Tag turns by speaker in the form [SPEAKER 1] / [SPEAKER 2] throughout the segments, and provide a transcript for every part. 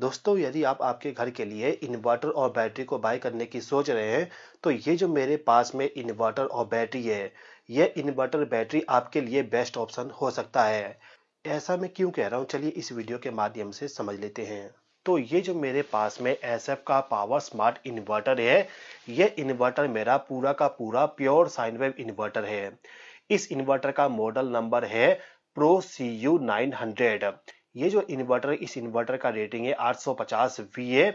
[SPEAKER 1] दोस्तों, यदि आप आपके घर के लिए इन्वर्टर और बैटरी को बाय करने की सोच रहे हैं, तो ये जो मेरे पास में इन्वर्टर और बैटरी है, ये इन्वर्टर बैटरी आपके लिए बेस्ट ऑप्शन हो सकता है। ऐसा मैं क्यों कह रहा हूँ, चलिए इस वीडियो के माध्यम से समझ लेते हैं। तो ये जो मेरे पास में एसएफ का पावर स्मार्ट इन्वर्टर है, ये इन्वर्टर मेरा पूरा का पूरा प्योर साइन वेव इन्वर्टर है। इस इन्वर्टर का मॉडल नंबर है प्रो CU900। ये जो इन्वर्टर, इस इन्वर्टर का रेटिंग है 850 VA।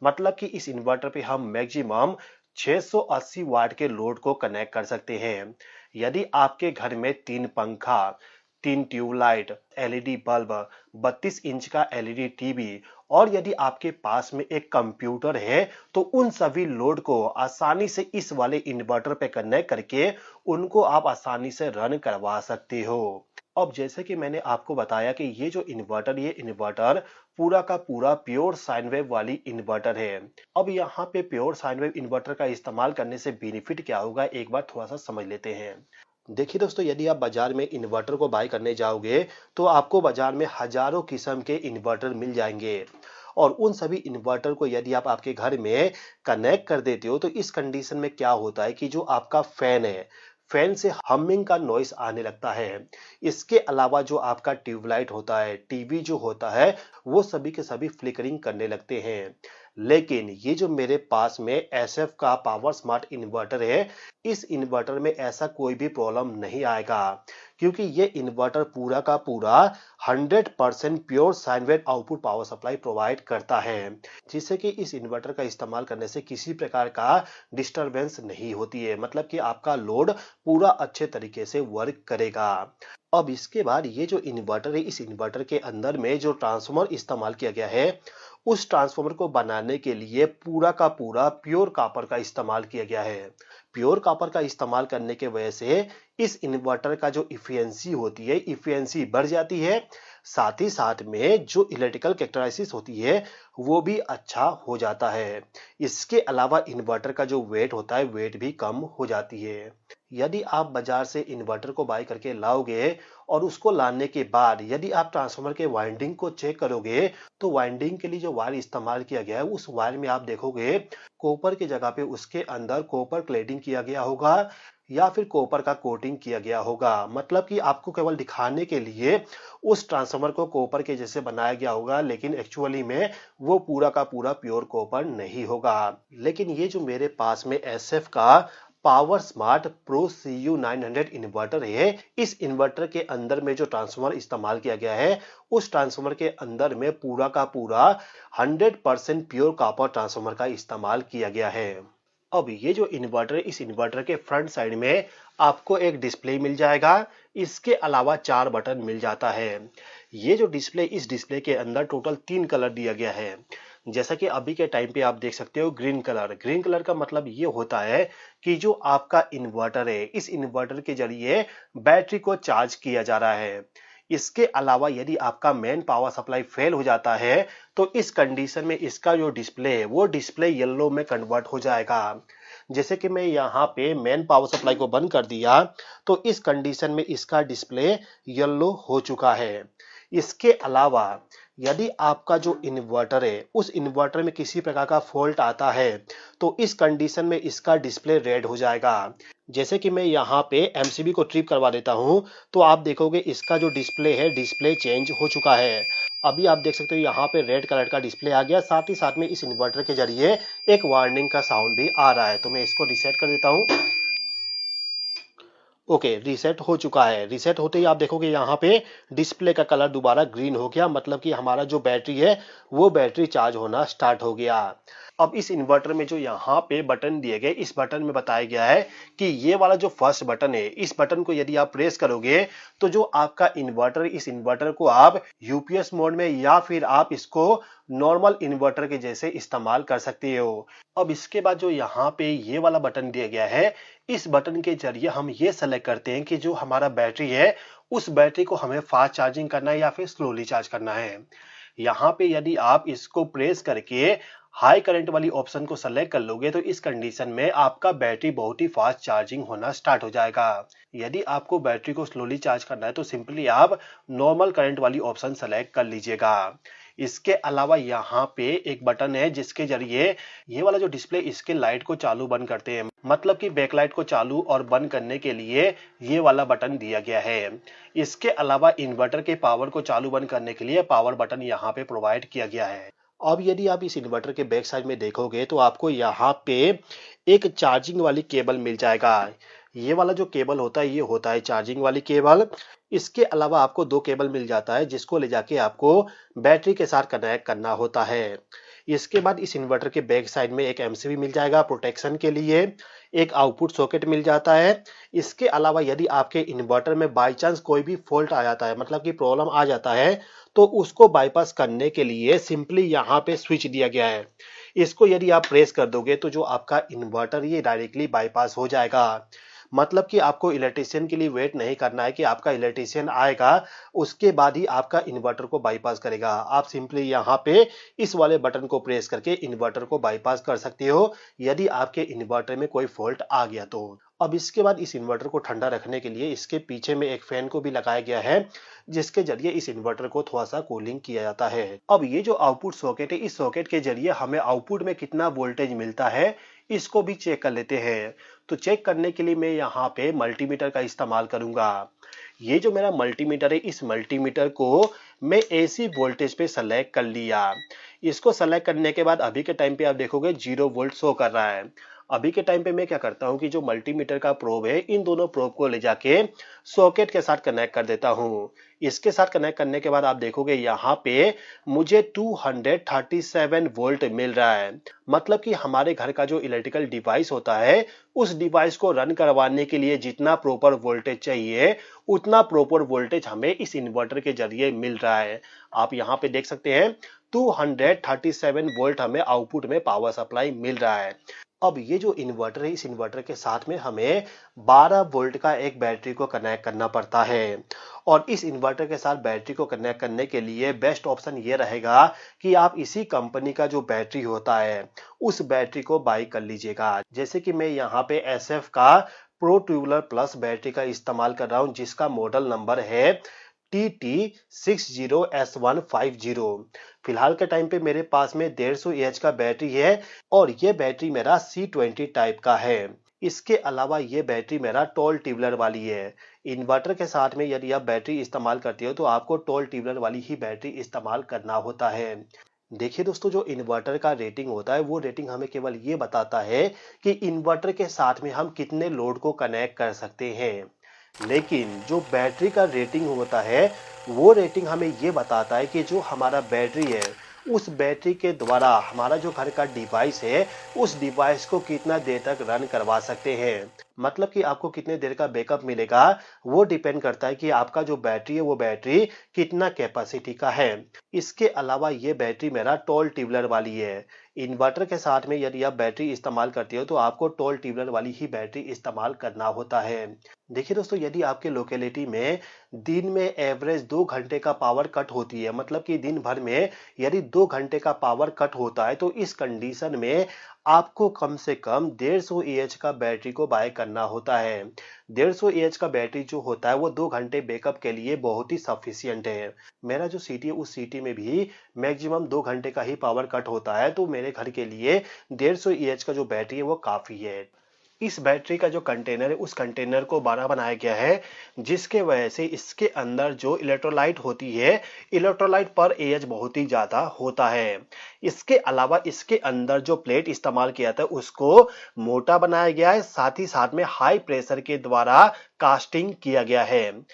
[SPEAKER 1] मतलब कि इस इन्वर्टर पे हम मैक्सिमम 680 वाट के लोड को कनेक्ट कर सकते हैं। यदि आपके घर में 3 पंखा, 3 ट्यूबलाइट, एलईडी बल्ब, 32 इंच का एलईडी टीवी और यदि आपके पास में एक कंप्यूटर है, तो उन सभी लोड को आसानी से इस वाले इन्वर्टर पे कनेक्ट करके उनको आप आसानी से रन करवा सकते हो। अब जैसे कि मैंने आपको बताया कि ये जो इन्वर्टर, ये इन्वर्टर पूरा का पूरा प्योर साइन वेव वाली इन्वर्टर है। अब यहाँ पे प्योर साइन वेव इन्वर्टर का इस्तेमाल करने से बेनिफिट क्या होगा, एक बार थोड़ा सा समझ लेते हैं। देखिए दोस्तों, यदि आप बाजार में इन्वर्टर को बाय करने जाओगे, तो आपको बाजार में हजारों किस्म के इन्वर्टर मिल जाएंगे। और उन सभी इन्वर्टर को यदि आप आपके घर में कनेक्ट कर देते हो, तो इस कंडीशन में क्या होता है कि जो आपका फैन है, फैन से हमिंग का नॉइस आने लगता है। इसके अलावा जो आपका ट्यूबलाइट होता है, टीवी जो होता है, वो सभी के सभी फ्लिकरिंग करने लगते हैं। लेकिन ये जो मेरे पास में एसएफ का पावर स्मार्ट इन्वर्टर है, इस इन्वर्टर में ऐसा कोई भी प्रॉब्लम नहीं आएगा, क्योंकि ये इन्वर्टर पूरा का पूरा 100% pure sine wave output power supply provide करता है, जिससे कि इस इन्वर्टर का इस्तेमाल करने से किसी प्रकार का डिस्टरबेंस नहीं होती है। मतलब कि आपका लोड पूरा अच्छे तरीके से वर्क करेगा। अब इसके बाद ये जो इन्वर्टर है, इस इन्वर्टर के अंदर में जो ट्रांसफार्मर इस्तेमाल किया गया है, उस ट्रांसफार्मर को बनाने के लिए पूरा का पूरा प्योर कॉपर का इस्तेमाल किया गया है। प्योर कॉपर का इस्तेमाल करने के वजह से इस इन्वर्टर का जो इफिशिएंसी होती है, इफिशिएंसी बढ़ जाती है। साथ ही साथ में जो इलेक्ट्रिकल कैरेक्टरिस्टिक्स होती है, वो भी अच्छा हो जाता है। इसके अलावा इन्वर्टर का जो वेट होता है, वेट भी कम हो जाती है। यदि आप बाजार से इन्वर्टर को बाय करके लाओगे और उसको लाने के बाद यदि आप ट्रांसफार्मर के वाइंडिंग को चेक करोगे, तो वाइंडिंग के लिए जो वायर इस्तेमाल किया गया है, उस वायर में आप देखोगे कॉपर की जगह पे उसके अंदर कॉपर क्लेडिंग किया गया होगा या फिर कॉपर का कोटिंग किया गया होगा। मतलब कि आपको केवल दिखाने के लिए उस ट्रांसफार्मर को कॉपर के जैसे बनाया गया होगा, लेकिन एक्चुअली में वो पूरा का पूरा प्योर कॉपर नहीं होगा। लेकिन ये जो मेरे पास में एसएफ का power smart pro CU900 inverter है, इस इन्वर्टर के अंदर में जो ट्रांसफार्मर इस्तेमाल किया गया है, उस ट्रांसफार्मर के अंदर में पूरा का पूरा 100% प्योर कॉपर ट्रांसफार्मर का इस्तेमाल किया गया है। अब ये जो इन्वर्टर है, इस इन्वर्टर के फ्रंट साइड में आपको एक डिस्प्ले मिल जाएगा। इसके अलावा 4 बटन मिल जाता है। ये जो डिस्प्ले, इस डिस्प्ले के अंदर टोटल 3 कलर दिया गया है। जैसा कि अभी के टाइम पे आप देख सकते हो, ग्रीन कलर। ग्रीन कलर का मतलब ये होता है कि जो आपका इन्वर्टर है, इस इन्वर्टर के जरिए बैटरी को चार्ज किया जा रहा है। इसके अलावा यदि आपका मेन पावर सप्लाई फेल हो जाता है, तो इस कंडीशन में इसका जो डिस्प्ले है, वो डिस्प्ले येलो में कन्वर्ट हो जाएगा। जैसे कि मैं यहाँ पे मेन पावर सप्लाई को बंद कर दिया, तो इस कंडीशन में इसका डिस्प्ले येलो हो चुका है। इसके अलावा यदि आपका जो इन्वर्टर है, उस इन्वर्टर में किसी प्रकार का फॉल्ट आता है, तो इस कंडीशन में इसका डिस्प्ले रेड हो जाएगा। जैसे कि मैं यहाँ पे एमसीबी को ट्रिप करवा देता हूँ, तो आप देखोगे इसका जो डिस्प्ले है, डिस्प्ले चेंज हो चुका है। अभी आप देख सकते हो यहाँ पे रेड कलर का डिस्प्ले आ गया। साथ ही साथ में इस इन्वर्टर के जरिए एक वार्निंग का साउंड भी आ रहा है। तो मैं इसको रीसेट कर देता हूँ। ओके, रीसेट हो चुका है। रीसेट होते ही आप देखोगे यहाँ पे डिस्प्ले का कलर दोबारा ग्रीन हो गया। मतलब कि हमारा जो बैटरी है, वो बैटरी चार्ज होना स्टार्ट हो गया। अब इस इन्वर्टर में जो यहाँ पे बटन दिए गए, इस बटन में बताया गया है कि ये वाला जो फर्स्ट बटन है, इस बटन को यदि आप प्रेस करोगे, तो जो आपका इन्वर्टर, इस इन्वर्टर को आप यूपीएस मोड में या फिर आप इसको नॉर्मल इन्वर्टर के जैसे इस्तेमाल कर सकते हो। अब इसके बाद जो यहाँ पे ये वाला बटन दिया गया है, इस बटन के जरिए हम ये सेलेक्ट करते हैं कि जो हमारा बैटरी है, उस बैटरी को हमें फास्ट चार्जिंग करना है या फिर स्लोली चार्ज करना है। यहाँ पे यदि आप इसको प्रेस करके हाई करंट वाली ऑप्शन को सेलेक्ट कर लोगे, तो इस कंडीशन में आपका बैटरी बहुत ही फास्ट चार्जिंग होना स्टार्ट हो जाएगा। यदि आपको बैटरी को स्लोली चार्ज करना है, तो सिंपली आप नॉर्मल करंट वाली ऑप्शन सेलेक्ट कर लीजिएगा। इसके अलावा यहाँ पे एक बटन है जिसके जरिए ये वाला जो डिस्प्ले इसके लाइट को चालू बंद करते हैं, मतलब कि बैकलाइट को चालू और बंद करने के लिए ये वाला बटन दिया गया है। इसके अलावा इन्वर्टर के पावर को चालू बंद करने के लिए पावर बटन यहाँ पे प्रोवाइड किया गया है। अब यदि आप इस इन्वर्टर के बैक साइड में देखोगे तो आपको यहाँ पे एक चार्जिंग वाली केबल मिल जाएगा। ये वाला जो केबल होता है ये होता है चार्जिंग वाली केबल। इसके अलावा आपको दो केबल मिल जाता है जिसको ले जाके आपको बैटरी के साथ कनेक्ट करना होता है। इसके बाद इस इन्वर्टर के बैक साइड में एक एमसीबी मिल जाएगा प्रोटेक्शन के लिए, एक आउटपुट सॉकेट मिल जाता है। इसके अलावा यदि आपके इन्वर्टर में बाई चांस कोई भी फॉल्ट आ जाता है, मतलब कि प्रॉब्लम आ जाता है, तो उसको बाईपास करने के लिए सिंपली यहाँ पे स्विच दिया गया है। इसको यदि आप प्रेस कर दोगे तो जो आपका इन्वर्टर ये डायरेक्टली बाईपास हो जाएगा। मतलब कि आपको इलेक्ट्रीशियन के लिए वेट नहीं करना है कि आपका इलेक्ट्रीशियन आएगा उसके बाद ही आपका इन्वर्टर को बाईपास करेगा। आप सिंपली यहाँ पे इस वाले बटन को प्रेस करके इन्वर्टर को बाईपास कर सकते हो यदि आपके इन्वर्टर में कोई फॉल्ट आ गया तो। अब इसके बाद इस इन्वर्टर को ठंडा रखने के लिए इसके पीछे में एक फैन को भी लगाया गया है जिसके जरिए इस इन्वर्टर को थोड़ा सा कूलिंग किया जाता है। अब ये जो आउटपुट सॉकेट है इस सॉकेट के जरिए हमें आउटपुट में कितना वोल्टेज मिलता है इसको भी चेक कर लेते हैं। तो चेक करने के लिए मैं यहाँ पे मल्टीमीटर का इस्तेमाल करूंगा। ये जो मेरा मल्टीमीटर है इस मल्टीमीटर को मैं एसी वोल्टेज पे सेलेक्ट कर लिया। इसको सेलेक्ट करने के बाद अभी के टाइम पे आप देखोगे 0 वोल्ट शो कर रहा है। अभी के टाइम पे मैं क्या करता हूँ कि जो मल्टीमीटर का प्रोब है इन दोनों प्रोब को ले जाके सॉकेट के साथ कनेक्ट कर देता हूँ। इसके साथ कनेक्ट करने के बाद आप देखोगे यहाँ पे मुझे 237 वोल्ट मिल रहा है। मतलब कि हमारे घर का जो इलेक्ट्रिकल डिवाइस होता है उस डिवाइस को रन करवाने के लिए जितना प्रॉपर वोल्टेज चाहिए उतना प्रॉपर वोल्टेज हमें इस इन्वर्टर के जरिए मिल रहा है। आप यहाँ पे देख सकते हैं 237 वोल्ट हमें आउटपुट में पावर सप्लाई मिल रहा है। अब ये जो इन्वर्टर है इस इन्वर्टर के साथ में हमें 12 वोल्ट का एक बैटरी को कनेक्ट करना पड़ता है। और इस इन्वर्टर के साथ बैटरी को कनेक्ट करने के लिए बेस्ट ऑप्शन ये रहेगा कि आप इसी कंपनी का जो बैटरी होता है उस बैटरी को बाई कर लीजिएगा। जैसे कि मैं यहाँ पे SF का प्रो ट्यूबुलर प्लस बैटरी का इस्तेमाल कर रहा हूँ जिसका मॉडल नंबर है TT60S150। फिलहाल के टाइम पे मेरे पास में 150 AH का बैटरी है और ये बैटरी मेरा C20 टाइप का है। इसके अलावा ये बैटरी मेरा टॉल ट्यूबुलर वाली है। इन्वर्टर के साथ में यदि आप बैटरी इस्तेमाल करते हो तो आपको टॉल ट्यूबुलर वाली ही बैटरी इस्तेमाल करना होता है। देखिए दोस्तों, जो इन्वर्टर का रेटिंग होता है वो रेटिंग हमें केवल ये बताता है कि इन्वर्टर के साथ में हम कितने लोड को कनेक्ट कर सकते हैं, लेकिन जो बैटरी का रेटिंग होता है वो रेटिंग हमें ये बताता है कि जो हमारा बैटरी है उस बैटरी के द्वारा हमारा जो घर का डिवाइस है उस डिवाइस को कितना देर तक रन करवा सकते हैं। मतलब कि आपको कितने देर का बैकअप मिलेगा वो डिपेंड करता है कि आपका जो बैटरी है वो बैटरी कितना कैपेसिटी का है। इसके अलावा ये बैटरी मेरा टॉल ट्यूबुलर वाली है। इन्वर्टर के साथ में यदि आप बैटरी इस्तेमाल करते हो तो आपको टॉल ट्यूबुलर वाली ही बैटरी इस्तेमाल करना होता है। देखिए दोस्तों, यदि आपके लोकेलिटी में दिन में एवरेज 2 घंटे का पावर कट होती है, मतलब कि दिन भर में यदि 2 घंटे का पावर कट होता है तो इस कंडीशन में आपको कम से कम 150 AH का बैटरी को बाय करना होता है। 150 AH का बैटरी जो होता है वो 2 घंटे बैकअप के लिए बहुत ही सफिशियंट है। मेरा जो सिटी है उस सिटी में भी मैक्सिमम 2 घंटे का ही पावर कट होता है, तो मेरे घर के लिए 150 AH का जो बैटरी है वो काफी है। इस बैटरी का जो कंटेनर है उस कंटेनर को बड़ा बनाया गया है जिसके वजह से इसके अंदर जो इलेक्ट्रोलाइट होती है, इलेक्ट्रोलाइट पर AH बहुत ही ज्यादा होता है। इसके अलावा इसके अंदर जो प्लेट इस्तेमाल किया था उसको मोटा बनाया गया है, साथ ही साथ में हाई प्रेशर के द्वारा कास्टिंग किया गया है।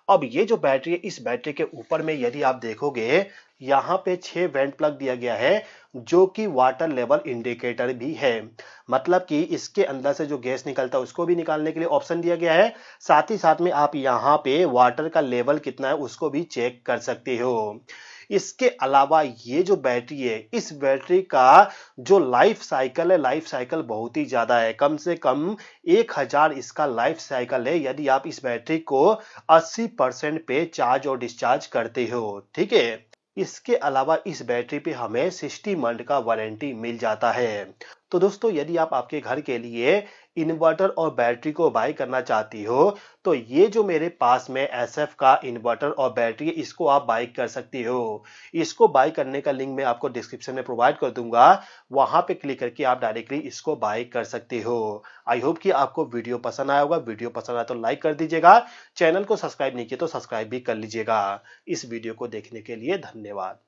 [SPEAKER 1] अब ये जो बैटरी है इस बैटरी के ऊपर में यदि आप देखोगे यहाँ पे 6 वेंट प्लग दिया गया है जो कि वाटर लेवल इंडिकेटर भी है। मतलब कि इसके अंदर से जो गैस निकलता है उसको भी निकालने के लिए ऑप्शन दिया गया है। साथ ही साथ में आप यहाँ पे वाटर का लेवल कितना है उसको भी चेक कर सकते हो। इसके अलावा ये जो बैटरी है इस बैटरी का जो लाइफ साइकिल है, लाइफ साइकिल बहुत ही ज्यादा है। कम से कम 1000 इसका लाइफ साइकिल है यदि आप इस बैटरी को 80% पे चार्ज और डिस्चार्ज करते हो। ठीक है, इसके अलावा इस बैटरी पे हमें 60 मंथ का वारंटी मिल जाता है। तो दोस्तों यदि आप आपके घर के लिए इन्वर्टर और बैटरी को बाय करना चाहती हो तो ये जो मेरे पास में एसएफ का इन्वर्टर और बैटरी इसको आप बाय कर सकती हो। इसको बाय करने का लिंक मैं आपको डिस्क्रिप्शन में प्रोवाइड कर दूंगा, वहां पे क्लिक करके आप डायरेक्टली इसको बाय कर सकते हो। आई होप कि आपको वीडियो पसंद आया होगा। वीडियो पसंद आया तो लाइक कर दीजिएगा, चैनल को सब्सक्राइब नहीं किया तो सब्सक्राइब भी कर लीजिएगा। इस वीडियो को देखने के लिए धन्यवाद।